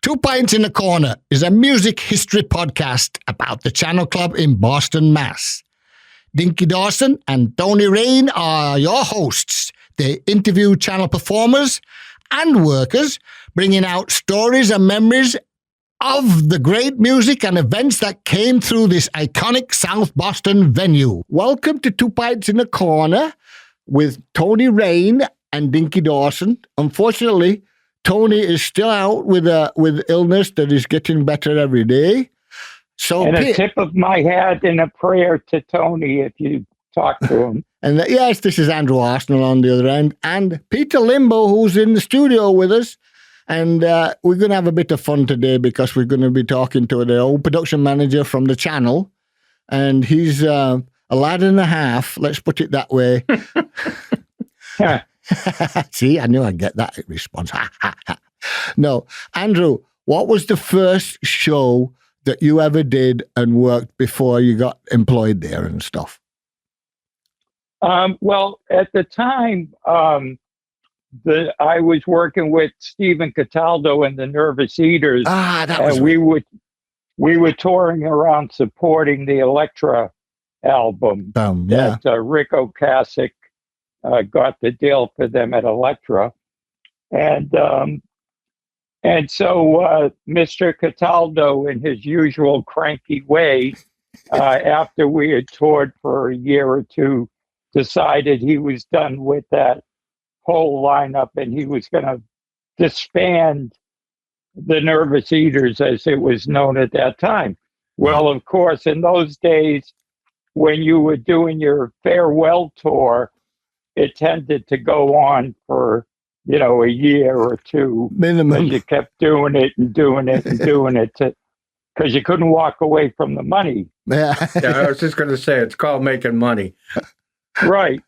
Two Pints in a Corner is a music history podcast about the Channel Club in Boston, Mass. Dinky Dawson and Tony Raine are your hosts. They interview channel performers and workers, bringing out stories and memories of the great music and events that came through this iconic South Boston venue. Welcome to Two Pints in a Corner with Tony Raine and Dinky Dawson. Unfortunately, Tony is still out with illness that is getting better every day. So, and a tip of my hat and a prayer to Tony if you talk to him. And yes, this is Andrew Arsenal on the other end, and Peter Limbo, who's in the studio with us. And we're going to have a bit of fun today because we're going to be talking to the old production manager from the channel. And he's a lad and a half, let's put it that way. See, I knew I'd get that response. No, Andrew, what was the first show that you ever did and worked before you got employed there and stuff? Well, at the time, I was working with Stephen Cataldo and the Nervous Eaters. And we were touring around supporting the Elektra album that Rick Ocasek got the deal for them at Elektra. And so Mr. Cataldo, in his usual cranky way, after we had toured for a year or two, decided he was done with that whole lineup and he was going to disband the Nervous Eaters, as it was known at that time. Well, of course, in those days, when you were doing your farewell tour, it tended to go on for, a year or two. Minimum. You kept doing it and doing it and doing it because you couldn't walk away from the money. Yeah, I was just going to say, it's called making money. Right.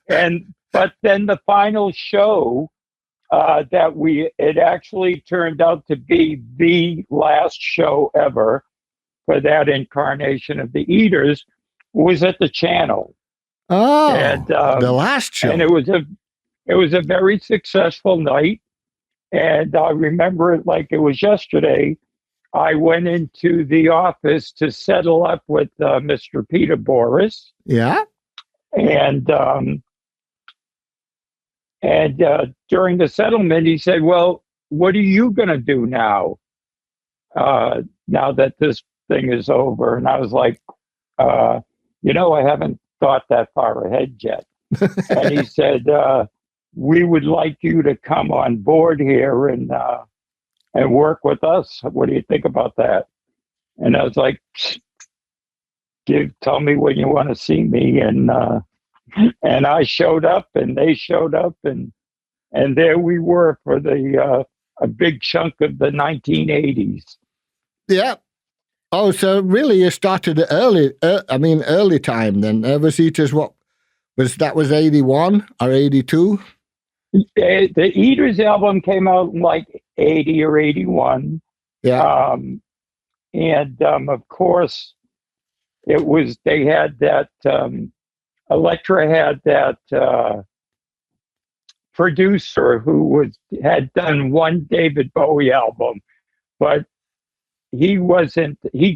But then the final show it actually turned out to be the last show ever for that incarnation of the Eaters was at the Channel. Oh, and, the last show. And it was a very successful night. And I remember it like it was yesterday. I went into the office to settle up with Mr. Peter Boris. Yeah. And during the settlement, he said, well, what are you going to do now? Now that this thing is over? And I was like, I haven't thought that far ahead yet. And he said, we would like you to come on board here and work with us. What do you think about that? And I was like, tell me when you want to see me. And I showed up and they showed up and there we were for a big chunk of the 1980s. Yeah. Oh, so really you started early time then. Nervous Eaters, that was 81 or 82? The Eaters album came out in like 80 or 81. Yeah. Of course, they had that, Elektra had that producer who had done one David Bowie album, but he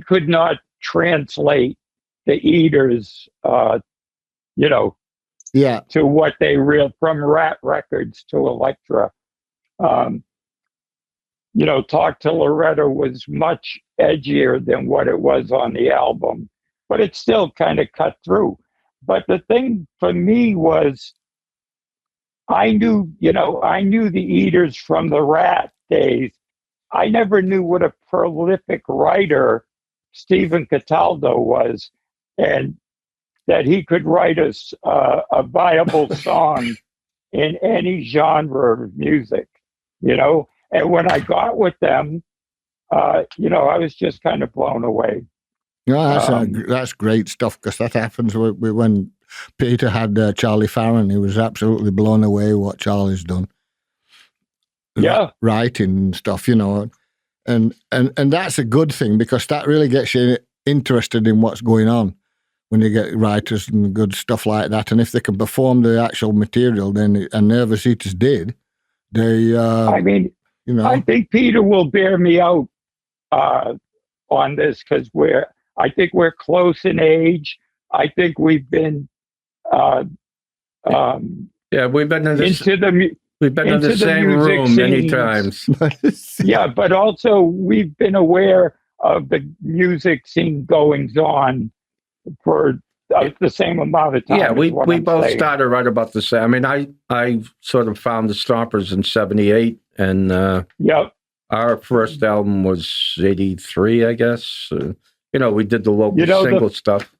could not translate the Eaters, to what they from Rat Records to Elektra. Talk to Loretta was much edgier than what it was on the album, but it still kind of cut through. But the thing for me was, I knew the Eaters from the Rat days. I never knew what a prolific writer Stephen Cataldo was, and that he could write a viable song in any genre of music, And when I got with them, I was just kind of blown away. No, that's great stuff because that happens when Peter had Charlie Farron. He was absolutely blown away what Charlie's done. Yeah, writing and stuff, and that's a good thing because that really gets you interested in what's going on when you get writers and good stuff like that. And if they can perform the actual material, then and Nervous Eaters did. They, I think Peter will bear me out on this because I think we're close in age. I think we've been we've been in this, into the we've been in the same music room many scenes. times. Yeah, but also we've been aware of the music scene goings on for the same amount of time. Yeah, we both started right about the same. I mean, I sort of found the Stompers in '78, and our first album was '83, I guess. We did the local single stuff.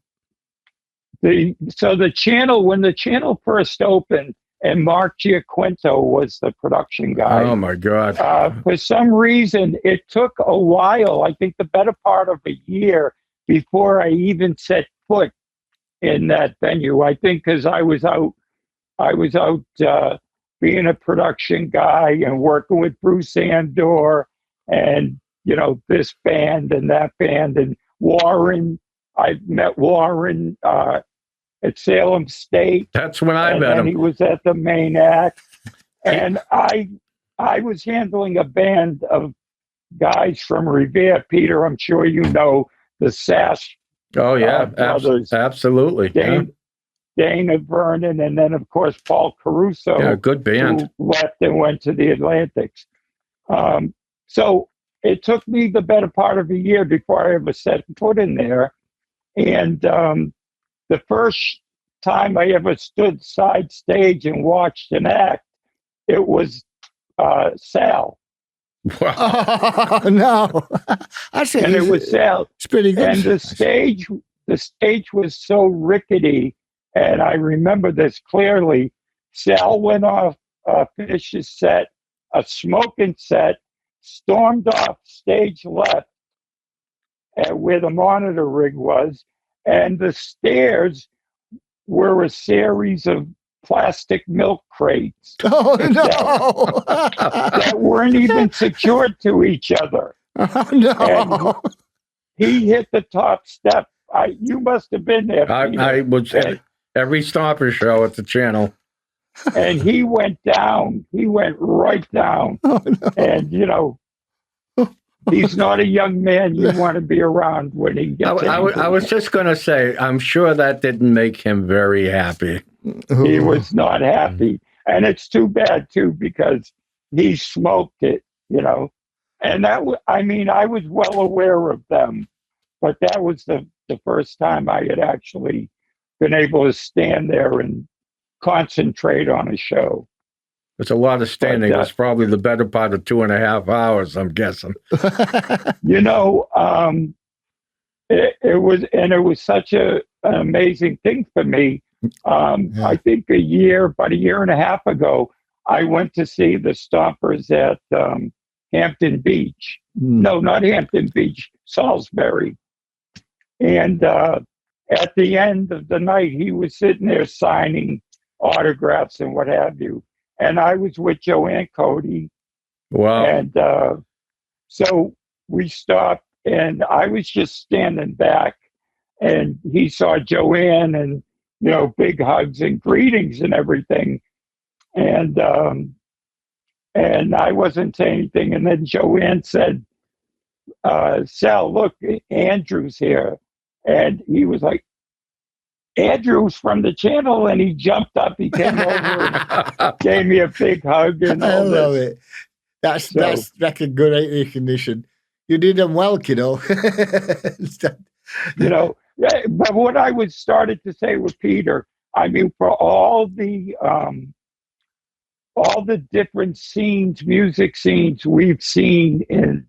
So the channel, when the channel first opened, and Mark Giaquinto was the production guy. Oh my God! For some reason, it took a while. I think the better part of a year before I even set foot in that venue. I think because I was out being a production guy and working with Bruce Andor and this band and that band and Warren. I met Warren at Salem State. That's when I met him. He was at the main act, and I was handling a band of guys from Revere. Peter, I'm sure you know the Sash. Oh yeah, brothers, absolutely. Dana Vernon, and then of course Paul Caruso. Yeah, good band. Who left and went to the Atlantics. So it took me the better part of a year before I ever set foot in there. And the first time I ever stood side stage and watched an act, it was Sal. Wow. Oh, no. And it was Sal. It's pretty good. And the stage was so rickety, and I remember this clearly. Sal went off, finished his set, a smoking set, stormed off stage left where the monitor rig was, and the stairs were a series of plastic milk crates. Oh, no. that weren't even secured to each other. Oh, no. And he hit the top step. You must have been there. I was at every Stomper show at the channel. And he went down. He went right down. Oh, no. And, he's not a young man you want to be around when he gets I was just going to say, I'm sure that didn't make him very happy. He was not happy. And it's too bad, too, because he smoked it, And I was well aware of them, but that was the first time I had actually been able to stand there and concentrate on a show. It's a lot of standing. It's probably the better part of 2.5 hours, I'm guessing. It was such an amazing thing for me. I think about a year and a half ago, I went to see the Stompers at Hampton Beach. No, not Hampton Beach, Salisbury. And at the end of the night, he was sitting there signing autographs and what have you. And I was with Joanne Cody. Wow. And so we stopped, and I was just standing back, and he saw Joanne, and, big hugs and greetings and everything. And I wasn't saying anything. And then Joanne said, Sal, look, Andrew's here. And he was like, Andrew's from the channel, and he jumped up. He came over and gave me a big hug. And I love it. That's like a good recognition. You did them well, kiddo. But what I was started to say with Peter, for all the different music scenes we've seen in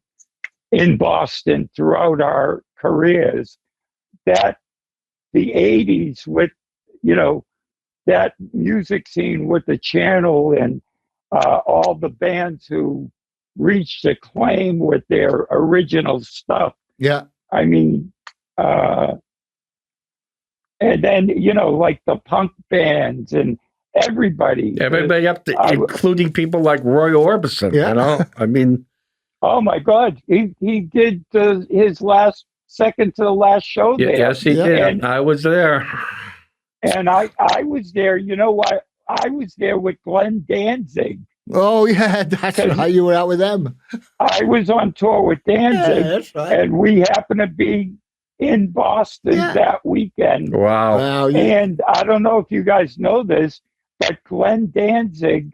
Boston throughout our careers, that the 80s with, that music scene with the channel and all the bands who reached acclaim with their original stuff. Yeah. And then, like the punk bands and everybody up to, including people like Roy Orbison, Oh my God. He did his second to the last show there. Yes, he did. And I was there. And I was there, I was there with Glenn Danzig. Oh, yeah, that's right. You were out with them. I was on tour with Danzig, that's right. and we happened to be in Boston that weekend. Wow. And I don't know if you guys know this, but Glenn Danzig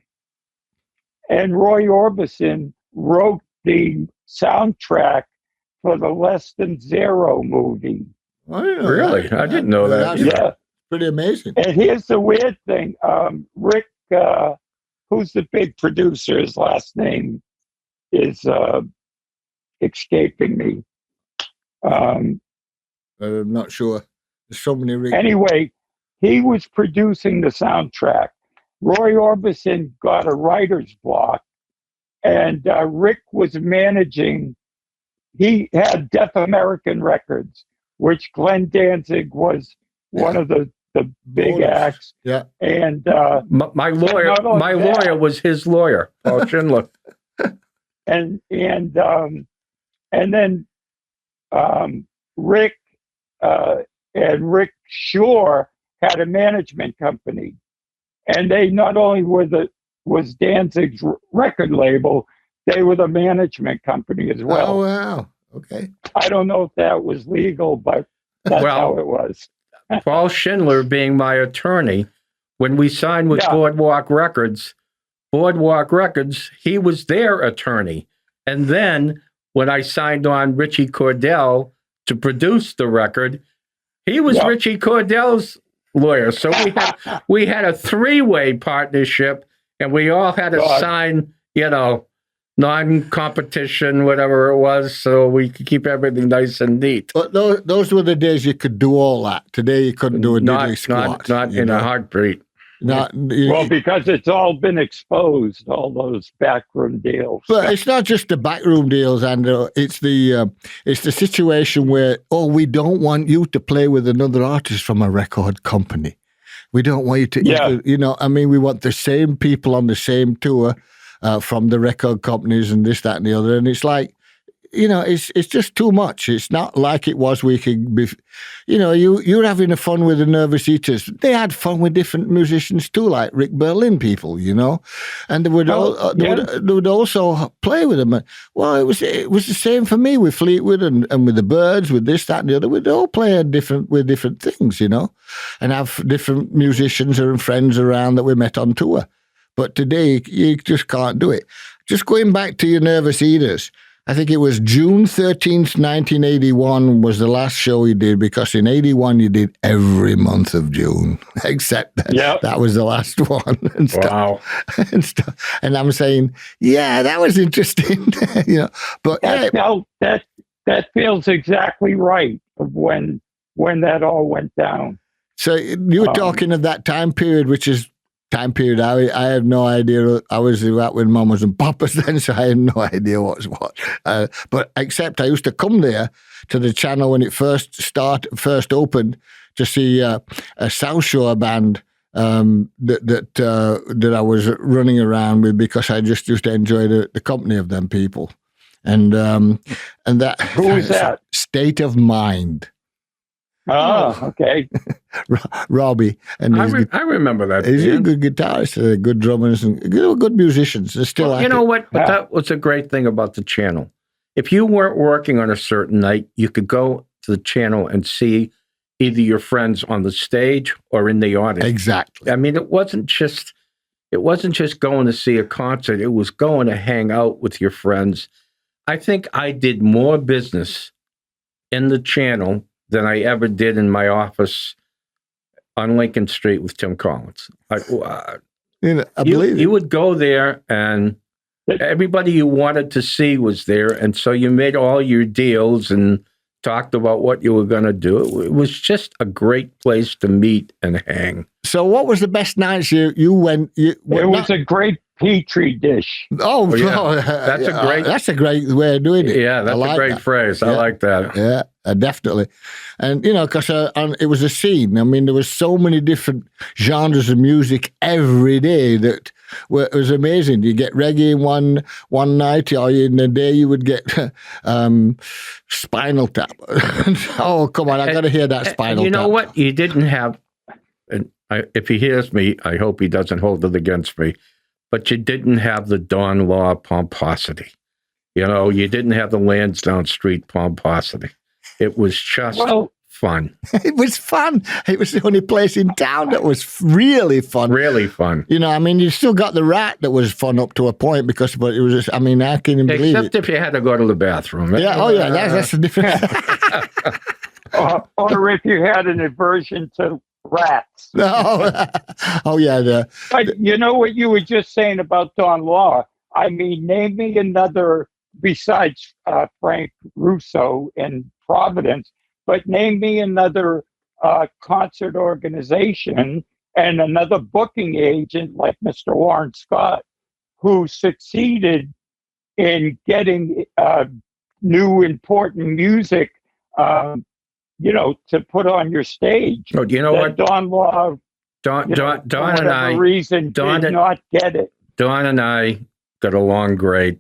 and Roy Orbison wrote the soundtrack for the Less Than Zero movie. Really? I didn't know that. Yeah. Pretty amazing. And here's the weird thing. Rick, who's the big producer, his last name is escaping me. I'm not sure. There's so many Rick. Anyway, he was producing the soundtrack. Roy Orbison got a writer's block, and Rick was managing. He had Deaf American Records, which Glenn Danzig was one of the big acts. Yeah. And my lawyer was his lawyer, Paul Schindler. and then Rick and Rick Shore had a management company, and they not only was Danzig's record label, they were the management company as well. Oh wow! Okay. I don't know if that was legal, but that's how it was. Paul Schindler being my attorney, when we signed with Boardwalk Records, he was their attorney. And then when I signed on Richie Cordell to produce the record, he was Richie Cordell's lawyer. So we had a three-way partnership, and we all had to sign, non-competition, whatever it was, so we could keep everything nice and neat. But those were the days you could do all that. Today you couldn't do a diddly squat. Not in a heartbeat. Because it's all been exposed, all those backroom deals. But it's not just the backroom deals, Andrew. It's the situation where, we don't want you to play with another artist from a record company. We don't want you to, we want the same people on the same tour from the record companies and this, that, and the other. And it's like, it's just too much. It's not like it was. We could be, you're having a fun with the Nervous Eaters. They had fun with different musicians too, like Rick Berlin people, and they would also play with them. Well, it was the same for me with Fleetwood and with the Byrds, with this, that, and the other. We'd all play with different things, and have different musicians and friends around that we met on tour. But today, you just can't do it. Just going back to your Nervous Eaters, I think it was June 13th, 1981 was the last show you did, because in 81 you did every month of June, except that was the last one. And stuff. Wow. And I'm saying, that was interesting. But that feels exactly right of when that all went down. So you were talking of that time period, which is time period. I have no idea. I was out with mamas and papas then, so I had no idea what was what. But except I used to come there to the channel when it first opened to see a South Shore band that I was running around with, because I just used to enjoy the company of them people. And that. Who was that? State of Mind. Oh, okay. Robbie. And I remember that. He's a good guitarist, good drummers, and good musicians. They're still you know what? But that was a great thing about the channel. If you weren't working on a certain night, you could go to the channel and see either your friends on the stage or in the audience. Exactly. I mean, it wasn't just going to see a concert. It was going to hang out with your friends. I think I did more business in the channel than I ever did in my office on Lincoln Street with Tim Collins. I believe you would go there, and everybody you wanted to see was there, and so you made all your deals and talked about what you were going to do. It was just a great place to meet and hang. So what was the best nights you went? It was a great Petri dish. Oh, yeah. That's a great way of doing it. Yeah, that's a great phrase. I like that. Yeah, definitely. And, because it was a scene. I mean, there was so many different genres of music every day that it was amazing. You get reggae in one night, or in a day you would get Spinal Tap. Oh, come on, I got to hear that Spinal Tap. You know what? You didn't have, and if he hears me, I hope he doesn't hold it against me, but you didn't have the Dawn Law pomposity. You didn't have the Lansdowne Street pomposity. It was just fun. It was fun. It was the only place in town that was really fun. Really fun. You still got the Rat that was fun up to a point but it was just, I can't even believe it. Except if you had to go to the bathroom. Yeah, that's the difference. or if you had an aversion to rats. Oh, yeah. But you know what you were just saying about Dawn Law? Name me another, besides Frank Russo in Providence, but name me another concert organization and another booking agent like Mr. Warren Scott who succeeded in getting new important music, to put on your stage. Oh, you know what? Dawn Law, Don and I, did not get it. Don and I got along great.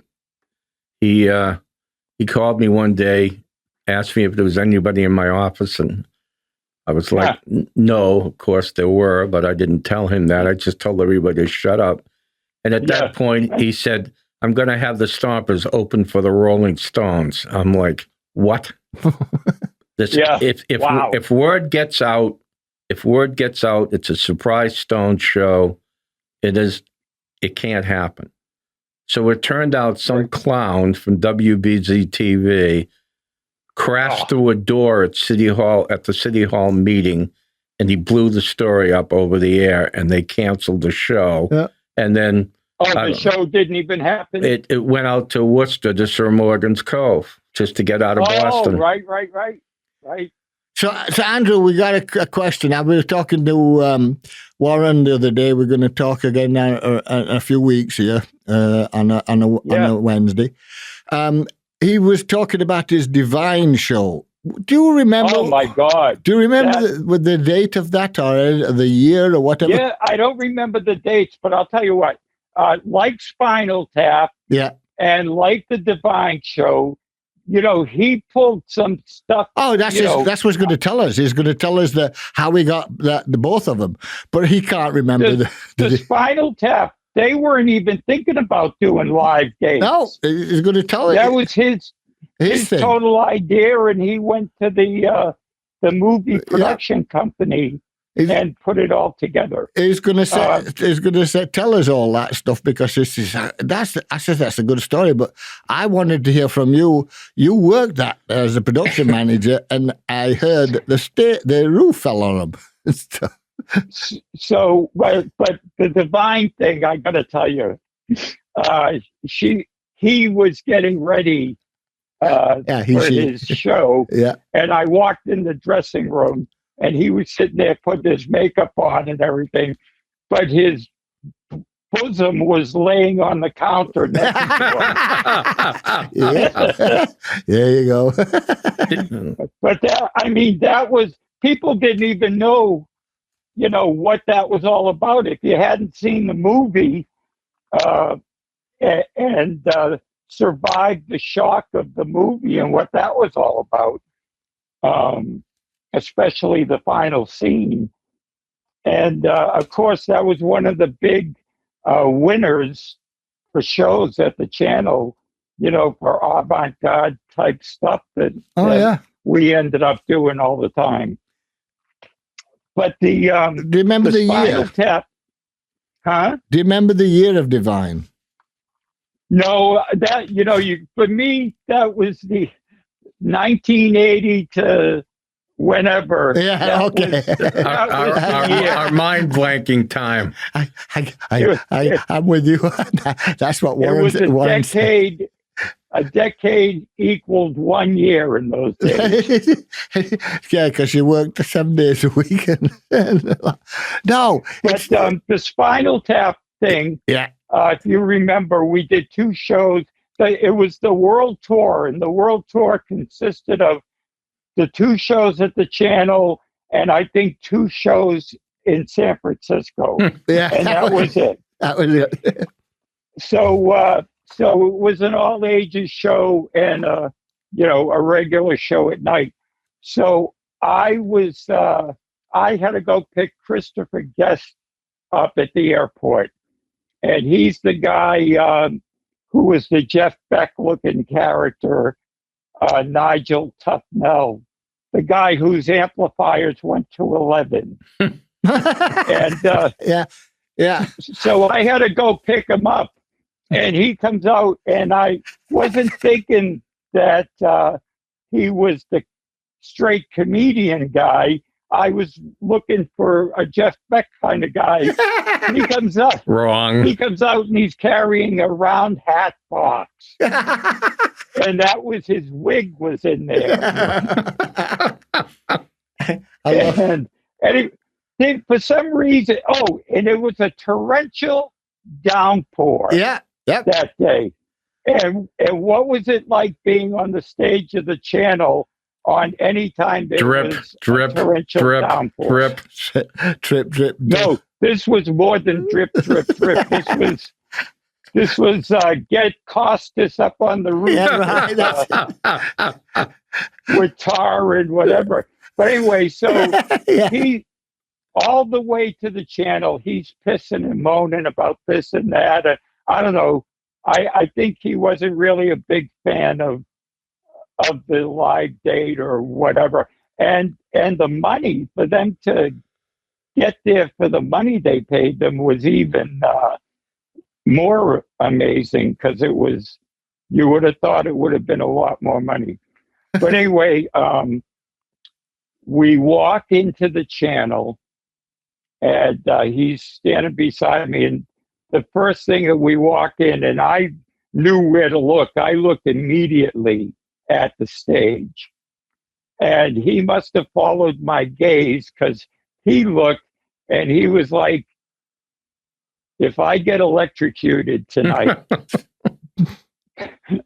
He called me one day, asked me if there was anybody in my office, and I was like, no, of course there were, but I didn't tell him that. I just told everybody to shut up. And at that point, he said, I'm going to have the Stompers open for the Rolling Stones. I'm like, what? If word gets out, it's a surprise Stone show. It can't happen. So it turned out some clown from WBZ TV crashed through a door at the City Hall meeting, and he blew the story up over the air, and they canceled the show. Yeah. And then the show didn't even happen. It went out to Worcester, to Sir Morgan's Cove, just to get out of Boston. Right. So Andrew, we got a question. I was talking to Warren the other day. We're going to talk again now in a few weeks here on a Wednesday. He was talking about his Divine show. Do you remember? Oh my God! Do you remember the date of that or the year or whatever? Yeah, I don't remember the dates, but I'll tell you what. Like Spinal Tap, and like the Divine show. He pulled some stuff. Oh, that's what he's going to tell us. He's going to tell us how we got the both of them, but he can't remember the Spinal Tap. They weren't even thinking about doing live dates. No, he's going to tell us. That was his total idea, and he went to the movie production company and put it all together. He's going to tell us all that stuff because that's a good story. But I wanted to hear from you. You worked that as a production manager, and I heard the roof fell on him. So, but the Divine thing, I got to tell you, he was getting ready for his show, and I walked in the dressing room. And he was sitting there putting his makeup on and everything, but his bosom was laying on the counter next to him. There you go. But that was, people didn't even know, what that was all about. If you hadn't seen the movie and survived the shock of the movie and what that was all about. Especially the final scene. And, of course, that was one of the big winners for shows at the channel, for avant-garde type stuff that we ended up doing all the time. But do you remember the year? Tap, huh? Do you remember the year of Divine? No, for me, that was the 1980 to whenever. Yeah, okay. Our mind blanking time. I'm with you. That's what Warren said. It was a decade equaled 1 year in those days. Yeah, because you worked 7 days a week. No. But the Spinal Tap thing, if you remember, we did 2 shows. It was the world tour, and the world tour consisted of the 2 shows at the channel, and I think 2 shows in San Francisco. And that was it. That was it. So it was an all ages show and a regular show at night. So I had to go pick Christopher Guest up at the airport, And he's the guy who was the Jeff Beck-looking character, Nigel Tufnell, the guy whose amplifiers went to 11. And yeah. So I had to go pick him up. And he comes out, and I wasn't thinking that he was the straight comedian guy. I was looking for a Jeff Beck kind of guy. And he comes up. Wrong. He comes out and he's carrying a round hat box. And that was his wig was in there. and for some reason, and it was a torrential downpour. Yeah. Yep. That day. And what was it like being on the stage of the channel on any time there was a torrential downpour? Drip. No, this was more than drip. This was get Costas up on the roof with tar and whatever. But anyway, so he all the way to the channel, he's pissing and moaning about this and that. I don't know. I think he wasn't really a big fan of the live date or whatever. And the money for them to get there for the money they paid them was even more amazing, because you would have thought it would have been a lot more money. But anyway, we walk into the channel, and he's standing beside me, and the first thing that we walk in, and I knew where to look. I looked immediately at the stage. And he must have followed my gaze, because he looked and he was like, if I get electrocuted tonight.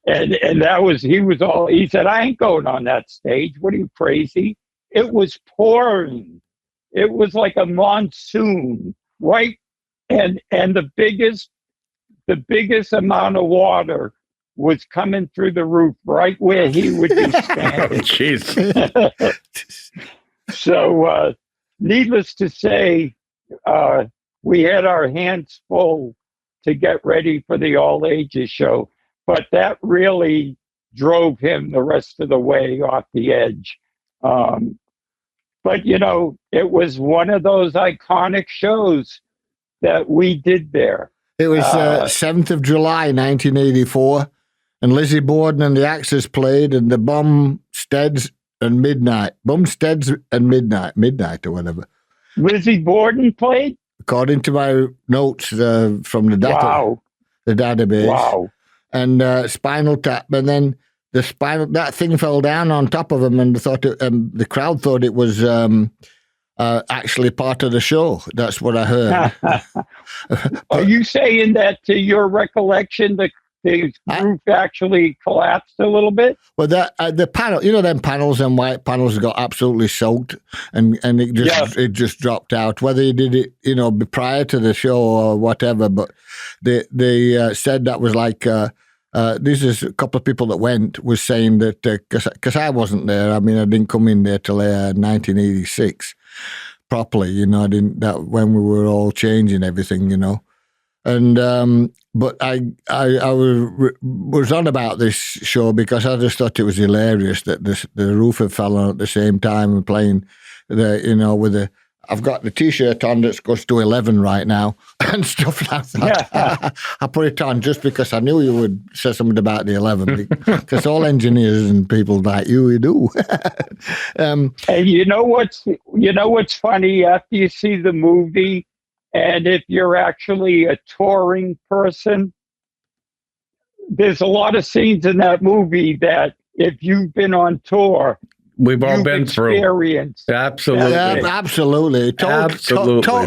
and that was, he said, I ain't going on that stage. What are you, crazy? It was pouring. It was like a monsoon, right? And the biggest amount of water was coming through the roof right where he would be standing. Jeez. So, needless to say, we had our hands full to get ready for the All Ages show, but that really drove him the rest of the way off the edge. But, it was one of those iconic shows that we did there. It was 7th of July, 1984, and Lizzie Borden and the Axes played, and the Bumsteads and Midnight or whatever. Lizzie Borden played? According to my notes from the database. Wow. And Spinal Tap, and then that thing fell down on top of him, and the crowd thought it was actually part of the show. That's what I heard. Are you saying that, to your recollection, the roof actually collapsed a little bit? Well, the panel, them panels and white panels got absolutely soaked, and it just dropped out. Whether he did it, prior to the show or whatever, but they said that was like. This is a couple of people that was saying that because I wasn't there. I mean, I didn't come in there till 1986 properly. I didn't when we were all changing everything. And but I was on about this show because I just thought it was hilarious that the roof had fallen at the same time and playing with the. I've got the T-shirt on that goes to 11 right now and stuff like that. Yeah. I put it on just because I knew you would say something about the 11, because all engineers and people like you do. And you know what's funny? After you see the movie, and if you're actually a touring person, there's a lot of scenes in that movie that if you've been on tour, we've all been through. Absolutely. Absolutely.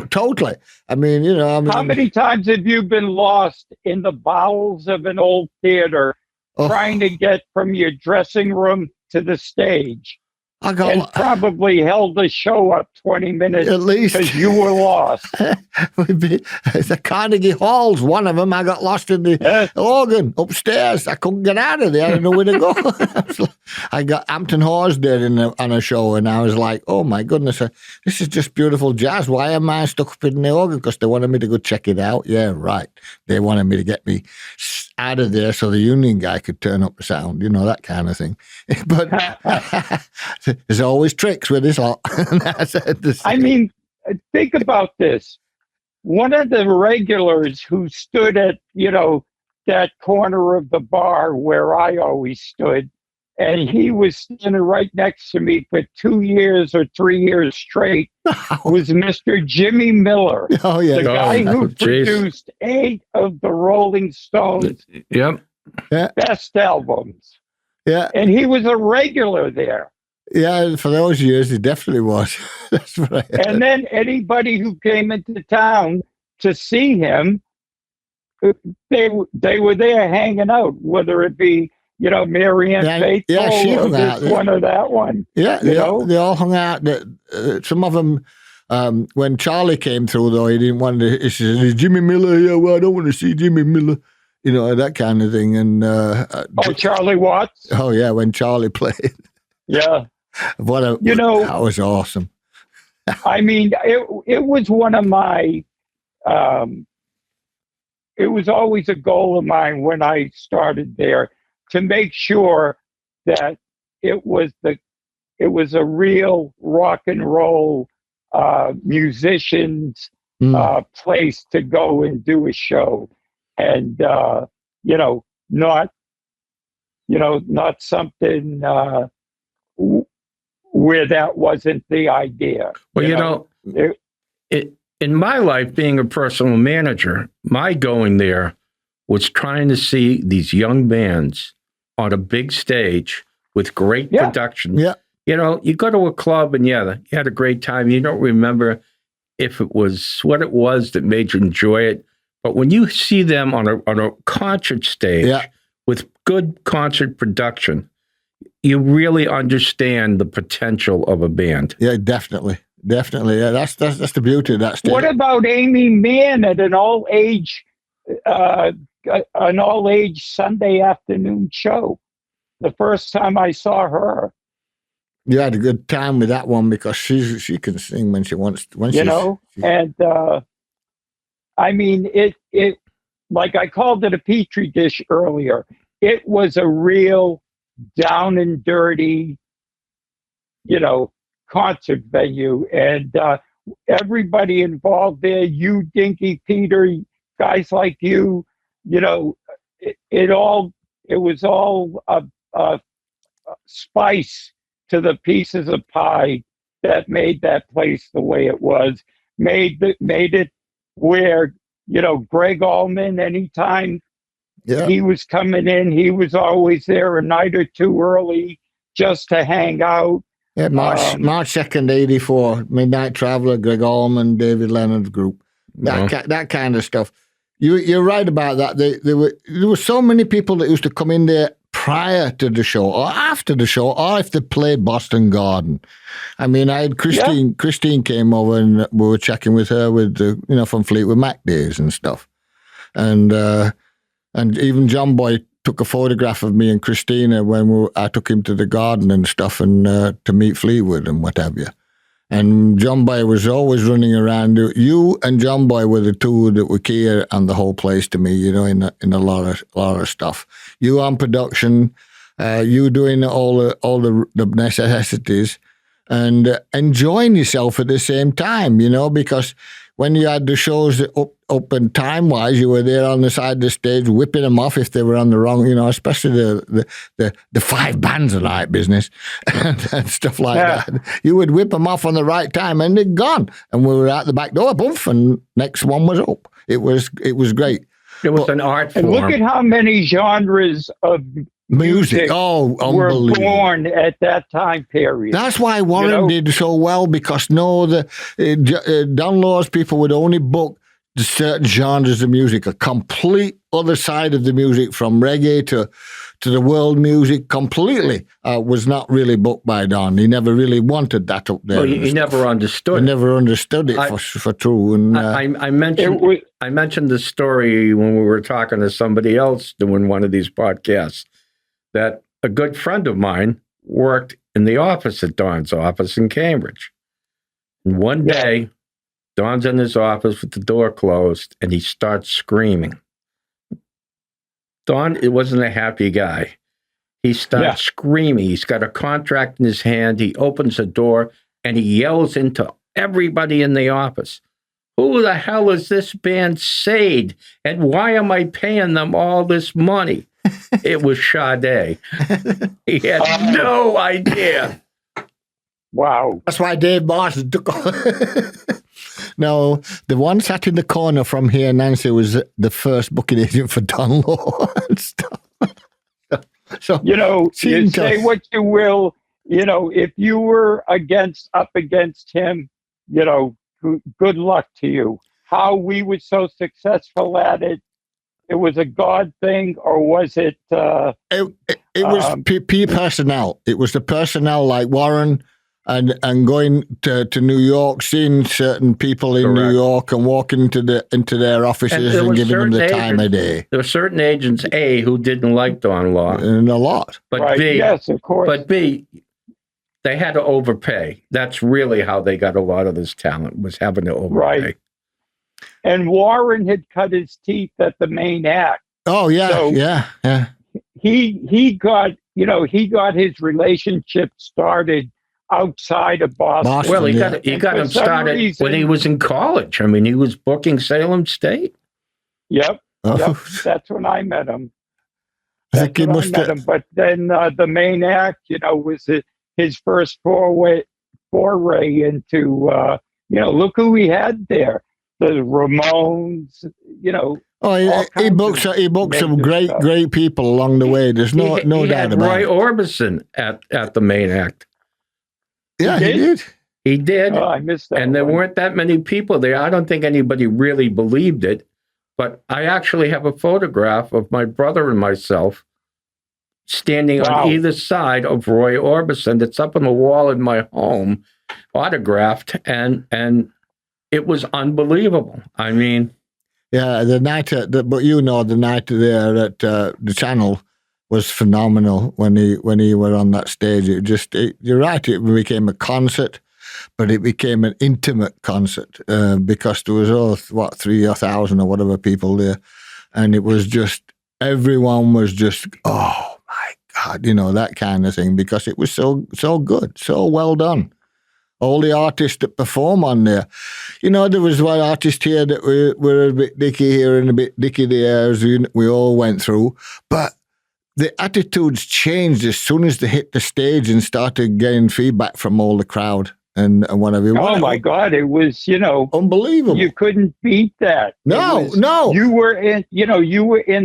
Totally. I mean, how many times have you been lost in the bowels of an old theater trying to get from your dressing room to the stage? and probably held the show up 20 minutes at least because you were lost. The Carnegie Hall's one of them. I got lost in the organ upstairs. I couldn't get out of there. I didn't know where to go. I got Hampton Hawes there on a show, and I was like, oh my goodness, this is just beautiful jazz. Why am I stuck up in the organ? Because they wanted me to go check it out. Yeah, right. They wanted me to get me out of there so the union guy could turn up the sound, that kind of thing. But there's always tricks with this lot. I mean, think about this. One of the regulars who stood at, that corner of the bar where I always stood, and he was standing right next to me for 2 years or 3 years straight, was Mr. Jimmy Miller. Oh, yeah. The guy who produced 8 of the Rolling Stones' best albums. Yeah. And he was a regular there. Yeah, for those years, he definitely was. That's right. And then anybody who came into town to see him, they were there hanging out, whether it be, Marianne Faithfull or this one or that one. Yeah, they all hung out. Some of them, when Charlie came through, though, he didn't want to. He said, "Is Jimmy Miller here? Well, I don't want to see Jimmy Miller." That kind of thing. And Charlie Watts. Oh yeah, when Charlie played. Yeah. That was awesome. I mean, it was one of my. It was always a goal of mine when I started there to make sure that it was a real rock and roll musicians place to go and do a show, and not something where that wasn't the idea. Well, in my life, being a personal manager, my going there was trying to see these young bands on a big stage with great production. Yeah. You go to a club and you had a great time. You don't remember if it was what it was that made you enjoy it. But when you see them on a concert stage with good concert production, you really understand the potential of a band. Yeah, definitely. Definitely. Yeah, that's the beauty of that stage. What about Amy Mann at an all age Sunday afternoon show? The first time I saw her. You had a good time with that one because she can sing when she wants. And I mean it like I called it a petri dish earlier. It was a real down and dirty, concert venue, and everybody involved there, you, Dinky, Peter, guys like you, it was all a spice to the pieces of pie that made that place the way it was, made it where, Greg Allman, anytime he was coming in, he was always there a night or two early just to hang out. Yeah, March 2nd, 84, Midnight Traveler, Greg Allman, David Leonard's group, that kind of stuff. You're right about that. There were so many people that used to come in there prior to the show or after the show, or if they played Boston Garden. I mean, I had Christine. Yeah. Christine came over and we were checking with her from Fleetwood Mac days and stuff, and even John Boy took a photograph of me and Christina when I took him to the garden and stuff, and to meet Fleetwood and what have you. And John Boy was always running around. You and John Boy were the two that were key on the whole place to me, in a lot of stuff. You on production, you doing all the necessities, and enjoying yourself at the same time, because when you had the shows up and time-wise, you were there on the side of the stage whipping them off if they were on the wrong, especially the 5 bands a night business and stuff like that. You would whip them off on the right time and they're gone. And we were out the back door, boof, and next one was up. It was great. It was an art form. And look at how many genres of music were born at that time period. That's why Warren did so well, because Don Law's people would only book the certain genres of music, a complete other side of the music, from reggae to the world music completely was not really booked by Don. He never really wanted that up there. Well, he never understood. He never understood it for true. And I mentioned the story when we were talking to somebody else doing one of these podcasts, that a good friend of mine worked in the office at Don's office in Cambridge. And one day, Don's in his office with the door closed, and he starts screaming. Don, it wasn't a happy guy. He starts screaming. He's got a contract in his hand. He opens the door, and he yells into everybody in the office, "Who the hell is this band Sade? And why am I paying them all this money?" It was Sade. He had no idea. Wow. That's why Dave Marsden took off. No, the one sat in the corner from here, Nancy, was the first booking agent for Don Law and stuff. So, you say what you will, if you were up against him, good luck to you. How we were so successful at it, it was a God thing, or was it? It was personnel. It was the personnel, like Warren, and going to New York, seeing certain people in New York, and walking into their offices and giving them the time of day. There were certain agents, A, who didn't like Don Law, and a lot. But B, yes, of course. But B, they had to overpay. That's really how they got a lot of this talent, was having to overpay. Right. And Warren had cut his teeth at the main act. Oh yeah, so yeah. He got his relationship started outside of Boston. Well, he got him started when he was in college. I mean, he was booking Salem State. Yep. That's when I met him. But then the main act, was his first foray into, look who we had there. The Ramones, he booked some great people along the way. There's no doubt about Roy it. Orbison at the main act. Yeah, he did. He did. Oh, I missed that. And there weren't that many people there. I don't think anybody really believed it. But I actually have a photograph of my brother and myself standing on either side of Roy Orbison. That's up on the wall in my home, autographed, and it was unbelievable. I mean, yeah, the night, the night there at the Channel was phenomenal when he were on that stage. You're right, it became a concert, but it became an intimate concert because there was 3,000 or whatever people there, and it was just, everyone was just, oh my God, that kind of thing, because it was so good, so well done. All the artists that perform on there. There was one artist here that were a bit dicky here and a bit dicky there, as we all went through. But the attitudes changed as soon as they hit the stage and started getting feedback from all the crowd and whatever. Oh, my God. It was, unbelievable. You couldn't beat that. No. You were in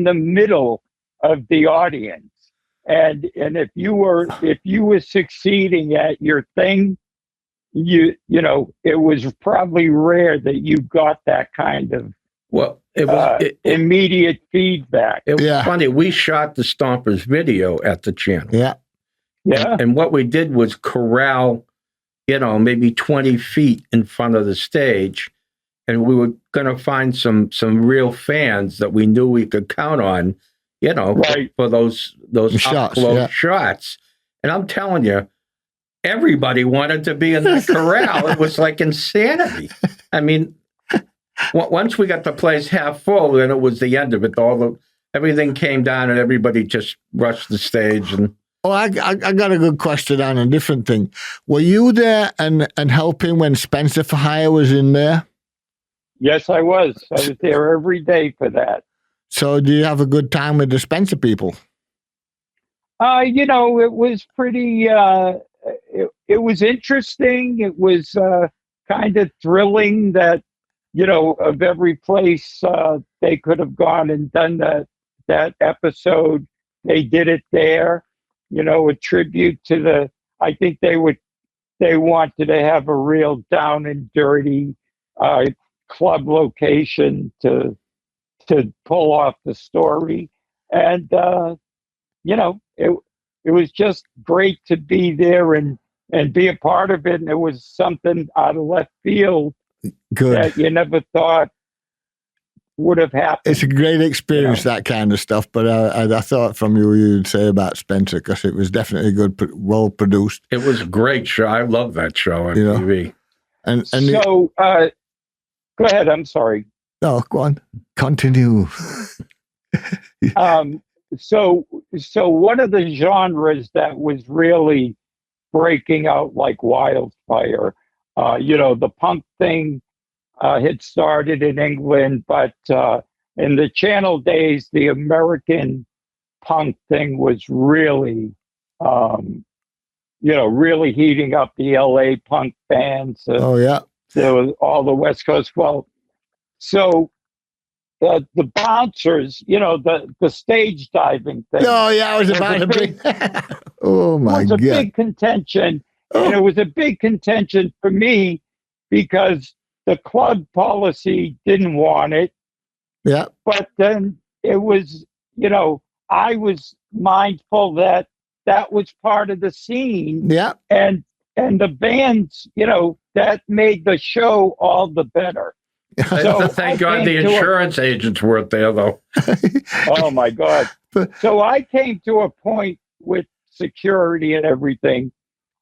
the middle of the audience. And if you were succeeding at your thing, it was probably rare that you got that kind of immediate feedback. It was funny. We shot the Stompers video at the Channel. Yeah. And what we did was corral, maybe 20 feet in front of the stage, and we were going to find some real fans that we knew we could count on, for those up-close shots. And I'm telling you, everybody wanted to be in the corral. It was like insanity. I mean, once we got the place half full, then it was the end of it. Everything came down, and everybody just rushed the stage. And I got a good question on a different thing. Were you there and helping when Spencer for Hire was in there? Yes, I was. I was there every day for that. So, do you have a good time with the Spencer people? It was pretty. It was interesting. It was kind of thrilling that, of every place they could have gone and done that episode, they did it there. A tribute to I think they wanted to have a real down and dirty club location to pull off the story. And, it was just great to be there and be a part of it. And it was something out of left field that you never thought would have happened. It's a great experience, that kind of stuff. But I thought from you'd say about Spencer, because it was definitely good, well produced. It was a great show. I love that show on TV. And so, go ahead. I'm sorry. No, go on. Continue. So one of the genres that was really breaking out like wildfire, the punk thing had started in England, but in the Channel days, the American punk thing was really, really heating up the LA punk bands. There was all the West Coast. Well, so the bouncers, the stage diving thing. Oh, yeah, I was about to bring. Oh, my God. It was a big contention. And it was a big contention for me because the club policy didn't want it. Yeah. But then it was, I was mindful that was part of the scene. Yeah. And the bands, that made the show all the better. So thank God the insurance agents weren't there, though. Oh, my God. So I came to a point with security and everything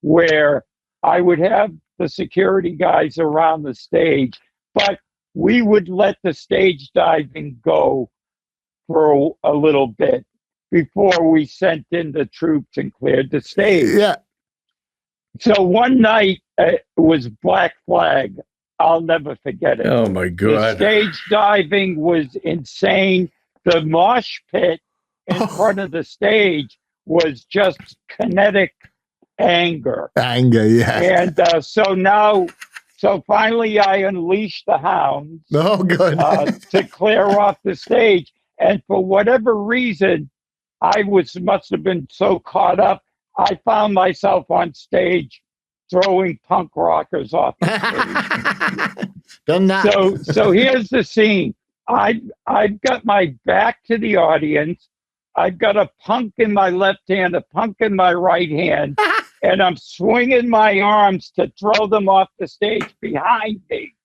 where I would have the security guys around the stage, but we would let the stage diving go for a little bit before we sent in the troops and cleared the stage. Yeah. So one night it was Black Flag. I'll never forget it. Oh, my God. The stage diving was insane. The mosh pit in front of the stage was just kinetic anger. Yeah. And so finally I unleashed the hounds to clear off the stage. And for whatever reason, I must have been so caught up, I found myself on stage throwing punk rockers off the stage. Done that. So here's the scene. I've got my back to the audience. I've got a punk in my left hand, a punk in my right hand, and I'm swinging my arms to throw them off the stage behind me.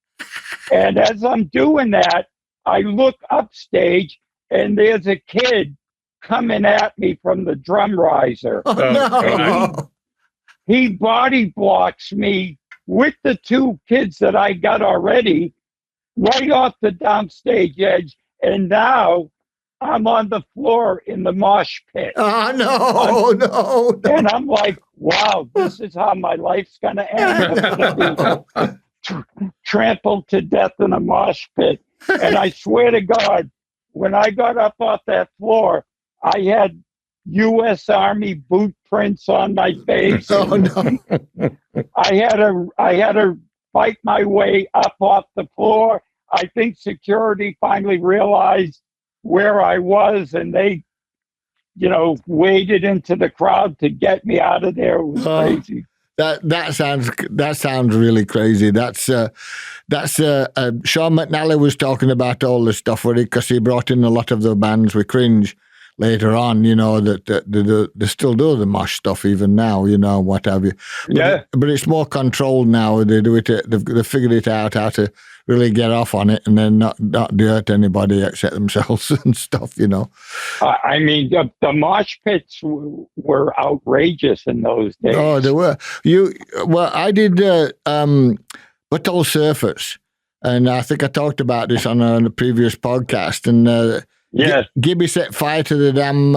And as I'm doing that, I look upstage, and there's a kid coming at me from the drum riser. Oh, no. He body blocks me with the two kids that I got already right off the downstage edge. And now I'm on the floor in the mosh pit. Oh, no. And I'm like, wow, this is how my life's going to end. I'm gonna be trampled to death in a mosh pit. And I swear to God, when I got up off that floor, I had U.S. Army boot prints on my face. Oh, no. I had to fight my way up off the floor. I think security finally realized where I was, and they, waded into the crowd to get me out of there. It was crazy. That sounds really crazy. That's Sean McNally was talking about all this stuff with it because he brought in a lot of the bands with Cringe later on, that they still do the mosh stuff even now, what have you. But it's more controlled now. They do it. They've figured it out how to really get off on it and then not hurt anybody except themselves and stuff. I mean, the mosh pits were outrageous in those days. Oh, they were. I did Butthole Surfers, and I think I talked about this on a previous podcast, and. Yeah, Gibby set fire to the damn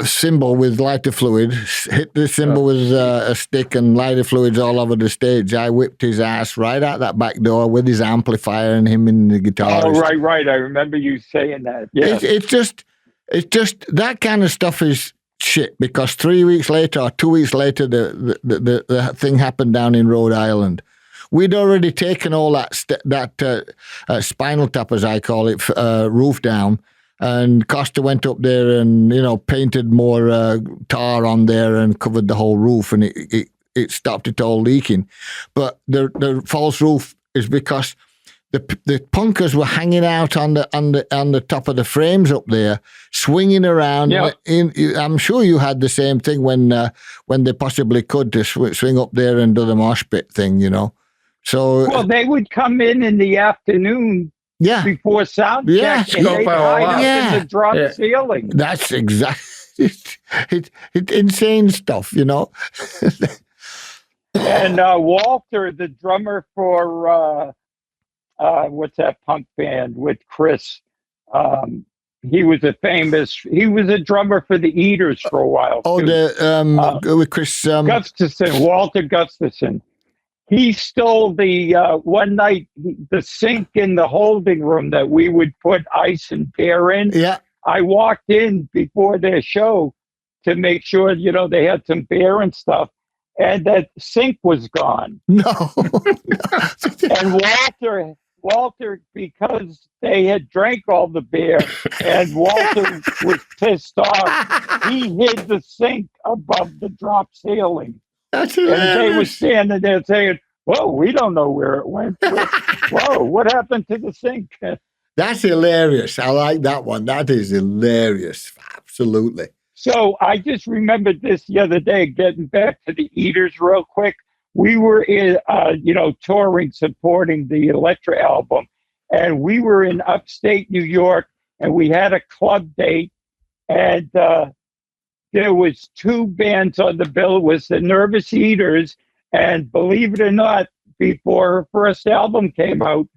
cymbal with lighter fluid, hit the cymbal with a stick and lighter fluids all over the stage. I whipped his ass right out that back door with his amplifier and him in the guitar. Oh, right. I remember you saying that. Yeah. It's just that kind of stuff is shit because 3 weeks later or 2 weeks later, the thing happened down in Rhode Island. We'd already taken all that Spinal Tap, as I call it, roof down, and Costa went up there and painted more tar on there and covered the whole roof, and it stopped it all leaking. But the false roof is because the punkers were hanging out on the top of the frames up there, swinging around. Yeah. I'm sure you had the same thing when they possibly could to swing up there and do the mosh pit thing, you know. So well, they would come in the afternoon. Yeah. Before sound check, and they'd hide up in the drop ceiling. That's exactly it's insane stuff, you know. And Walter, the drummer for what's that punk band with Chris? He was a drummer for the Eaters for a while. Oh, too. With Chris Gustafson, Walter Gustafson. He stole the one night the sink in the holding room that we would put ice and beer in. Yeah, I walked in before their show to make sure they had some beer and stuff, and that sink was gone. No. And Walter, because they had drank all the beer, and Walter was pissed off, he hid the sink above the drop ceiling. That's hilarious. And they were standing there saying, "Whoa, we don't know where it went. Whoa, what happened to the sink?" That's hilarious. I like that one. That is hilarious. Absolutely. So I just remembered this the other day, getting back to the Eaters real quick. We were in, touring, supporting the Elektra album, and we were in upstate New York, and we had a club date, and there was two bands on the bill. It was the Nervous Eaters, and believe it or not, before her first album came out,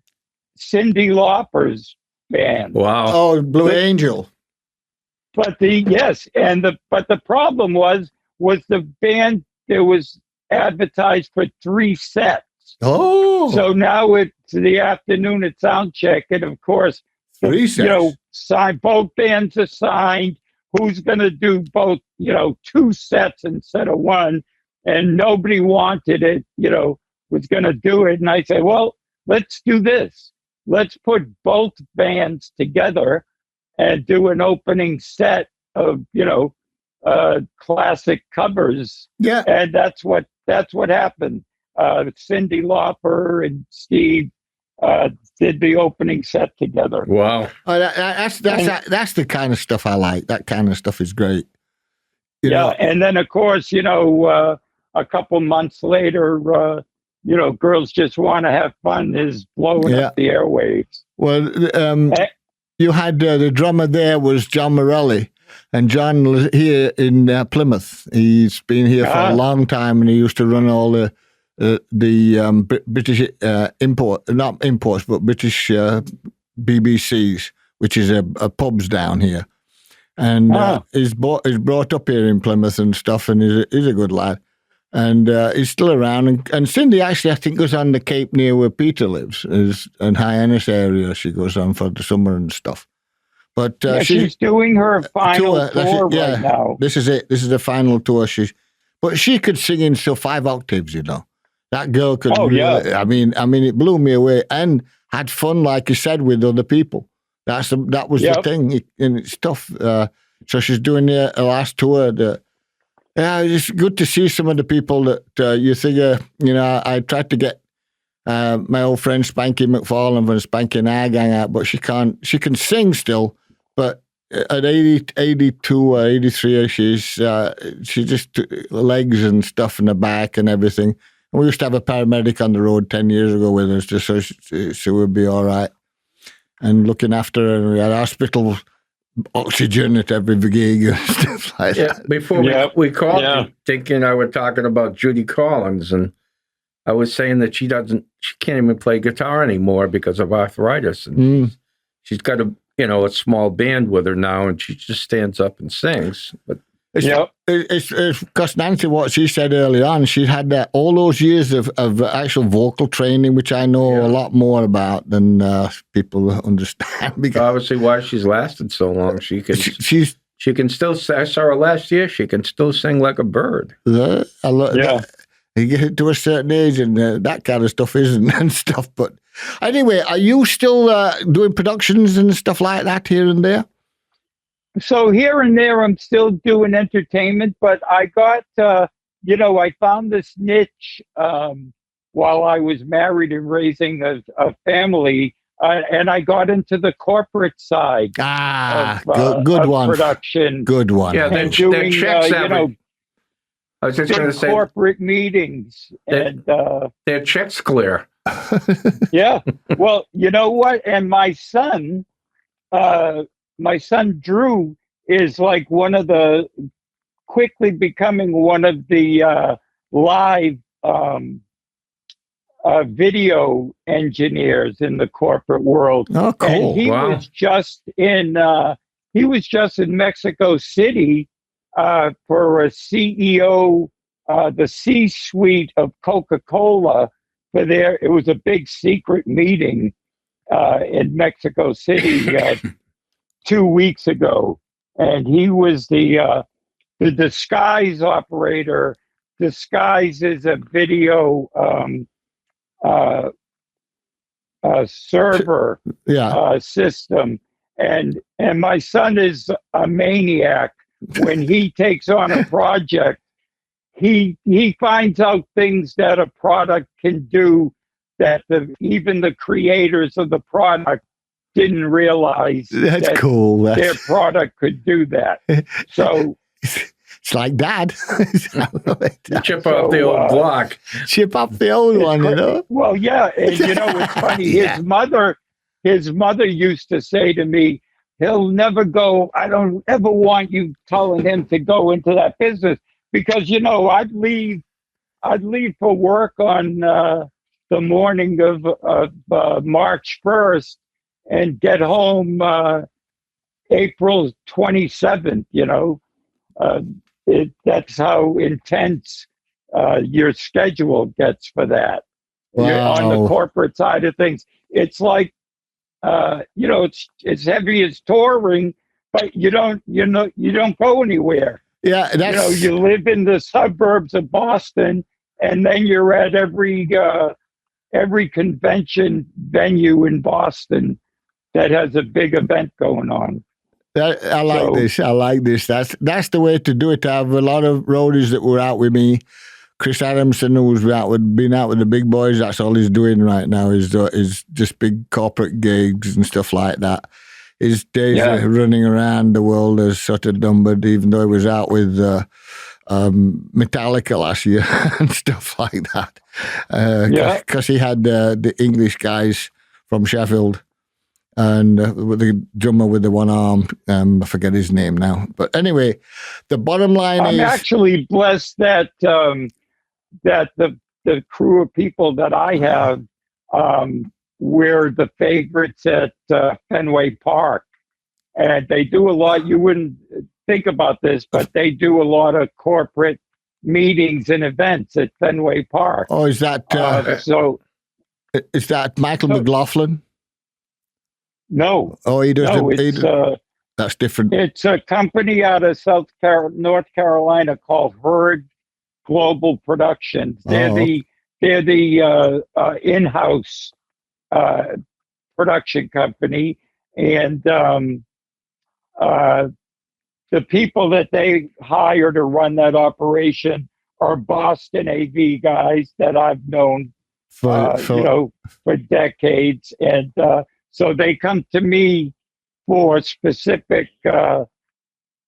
Cyndi Lauper's band. Wow. Oh, Blue Angel. But the problem was the band there was advertised for 3 sets. Oh. So now it's the afternoon at sound check, and of course, 3 sets. Both bands are signed. Who's going to do both, 2 sets instead of 1? And nobody wanted it, was going to do it. And I said, well, let's do this. Let's put both bands together and do an opening set of, classic covers. Yeah. And that's what happened. Cyndi Lauper and Steve did the opening set together. Wow. Oh, that's the kind of stuff I like. That kind of stuff is great. You know? And then of course, a couple months later, Girls Just Want to Have Fun is blowing up the airwaves. Well, you had the drummer there was John Morelli, and John was here in Plymouth. He's been here for a long time, and he used to run all the British not imports, but British BBCs, which is a pubs down here. And he's brought up here in Plymouth and stuff, and he's a good lad. And he's still around. And Cyndi actually, I think, goes on the Cape near where Peter lives, is in Hyannis area. She goes on for the summer and stuff. But she's doing her final tour right now. This is it. This is the final tour. But she could sing in 5 octaves, That girl could. Oh, yeah. I mean, it blew me away, and had fun, like you said, with other people. That was the thing, and it's tough. So she's doing the last tour. It's good to see some of the people that you figure. I tried to get my old friend Spanky McFarlane from Spanky and our gang out, but she can't. She can sing still, but at 82 or 83, she just legs and stuff in the back and everything. And we used to have a paramedic on the road 10 years ago with us, just so she would be all right. And looking after her, and we had hospital oxygen at every gig and stuff like that. Before we called you, thinking I were talking about Judy Collins, and I was saying that she can't even play guitar anymore because of arthritis, and she's got a small band with her now, and she just stands up and sings. But it's because Nancy, what she said early on, she had all those years of actual vocal training, which I know a lot more about than people understand. Because obviously, why she's lasted so long, she can still. I saw her last year. She can still sing like a bird. You get to a certain age, and that kind of stuff isn't and stuff. But anyway, are you still doing productions and stuff like that here and there? So here and there, I'm still doing entertainment, but I got, I found this niche while I was married and raising a family, and I got into the corporate side. Good one. Production. Good one. Yeah, And doing, checks I was just going to say corporate meetings, and their checks clear. Yeah. Well, you know what? And my son Drew is like quickly becoming one of the live video engineers in the corporate world. Oh, cool! And he was just in Mexico City for a CEO, the C-suite of Coca-Cola. It was a big secret meeting in Mexico City 2 weeks ago, and he was the disguise operator. Disguise is a video server system, and my son is a maniac. When he takes on a project, he finds out things that a product can do that even the creators of the product didn't realize. That's cool. Their product could do that. So it's like Dad. Chip off the old block. Chip off the old one, you know? Well, yeah. And you know, it's funny. His mother used to say to me, he'll never go. I don't ever want you telling him to go into that business, because, you know, I'd leave for work on the morning of March 1st and get home April 27th, you know. That's how intense your schedule gets for that. Wow. You're on the corporate side of things. It's like, you know, it's heavy as touring, but you don't go anywhere. Yeah, you live in the suburbs of Boston, and then you're at every convention venue in Boston that has a big event going on. I like this. That's the way to do it. I have a lot of roadies that were out with me. Chris Adamson, who's been out with the big boys, that's all he's doing right now is just big corporate gigs and stuff like that. His days of running around the world is sort of numbered, even though he was out with Metallica last year and stuff like that. Because he had the English guys from Sheffield and with the drummer with the one arm. I forget his name now. But anyway, the bottom line is... I'm actually blessed that the crew of people that I have, we're the favorites at Fenway Park. And they do a lot. You wouldn't think about this, but they do a lot of corporate meetings and events at Fenway Park. Oh, is that is that Michael McLaughlin? No. Oh, he does. That's different. It's a company out of North Carolina called Herein Global Productions. They're the in-house production company, and the people that they hire to run that operation are Boston AV guys that I've known for decades, and so they come to me for specific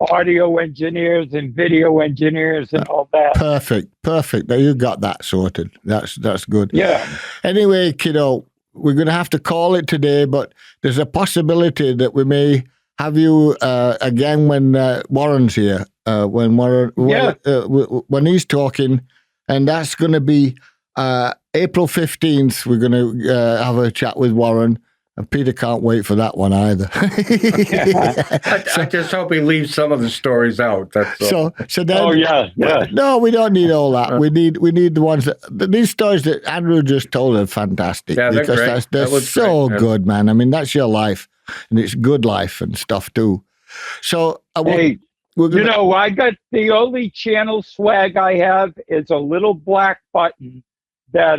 audio engineers and video engineers and all that. Perfect. Now you got that sorted. That's good. Yeah. Anyway, kiddo, we're going to have to call it today, but there's a possibility that we may have you again when Warren's here. When he's talking, and that's going to be April 15th. We're going to have a chat with Warren. And Peter can't wait for that one either. I just hope he leaves some of the stories out. That's all. So then, oh yeah. No, we don't need all that. We need the ones these stories that Andrew just told are fantastic. Yeah, because they're so great, good, man. I mean, that's your life, and it's good life and stuff too. So I got the only channel swag I have is a little black button that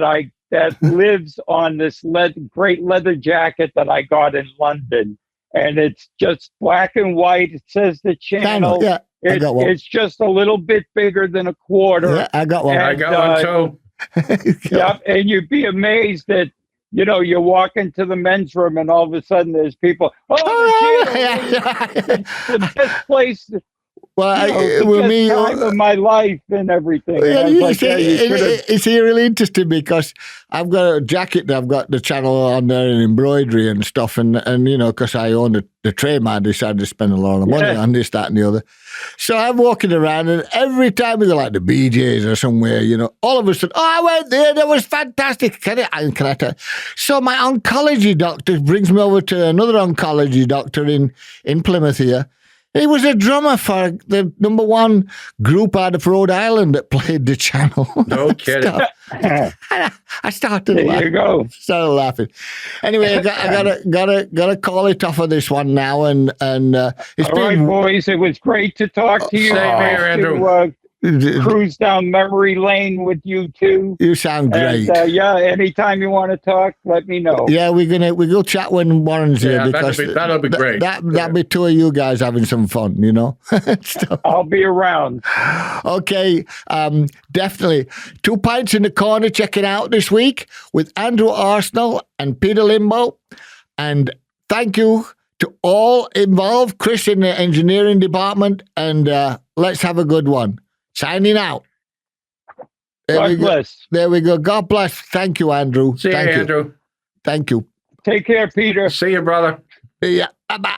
lives on this great leather jacket that I got in London, and it's just black and white. It says the channel. I got one. It's just a little bit bigger than a quarter. Yeah, I got one. I got one too. Yeah, and you'd be amazed that, you walk into the men's room and all of a sudden there's people, the best place, with me, time of my life and everything. And it's really interesting because I've got a jacket that I've got the channel on there and embroidery and stuff, and because I own the trademark, I decided to spend a lot of money on this, that, and the other. So I'm walking around, and every time we go like the BJ's or somewhere, all of a sudden, I went there, that was fantastic. Can I tell you? So my oncology doctor brings me over to another oncology doctor in Plymouth here. He was a drummer for the number one group out of Rhode Island that played the channel. No kidding. I started laughing. There you go. Started laughing. Anyway, I gotta call it off of this one now, and it's all right, boys. It was great to talk to you. Same here, Andrew. Cruise down memory lane with you two. You sound great. And, anytime you want to talk, let me know. Yeah, we'll chat when Warren's here, because that'll be great. That'll be two of you guys having some fun, So, I'll be around. Okay, definitely. 2 Pints in the Corner, check it out this week with Andrew Arsenal and Peter Limbo. And thank you to all involved, Chris in the engineering department, and let's have a good one. Signing out. God bless. There we go. God bless. Thank you, Andrew. See you, Andrew. Thank you. Take care, Peter. See you, brother. Yeah. Bye-bye.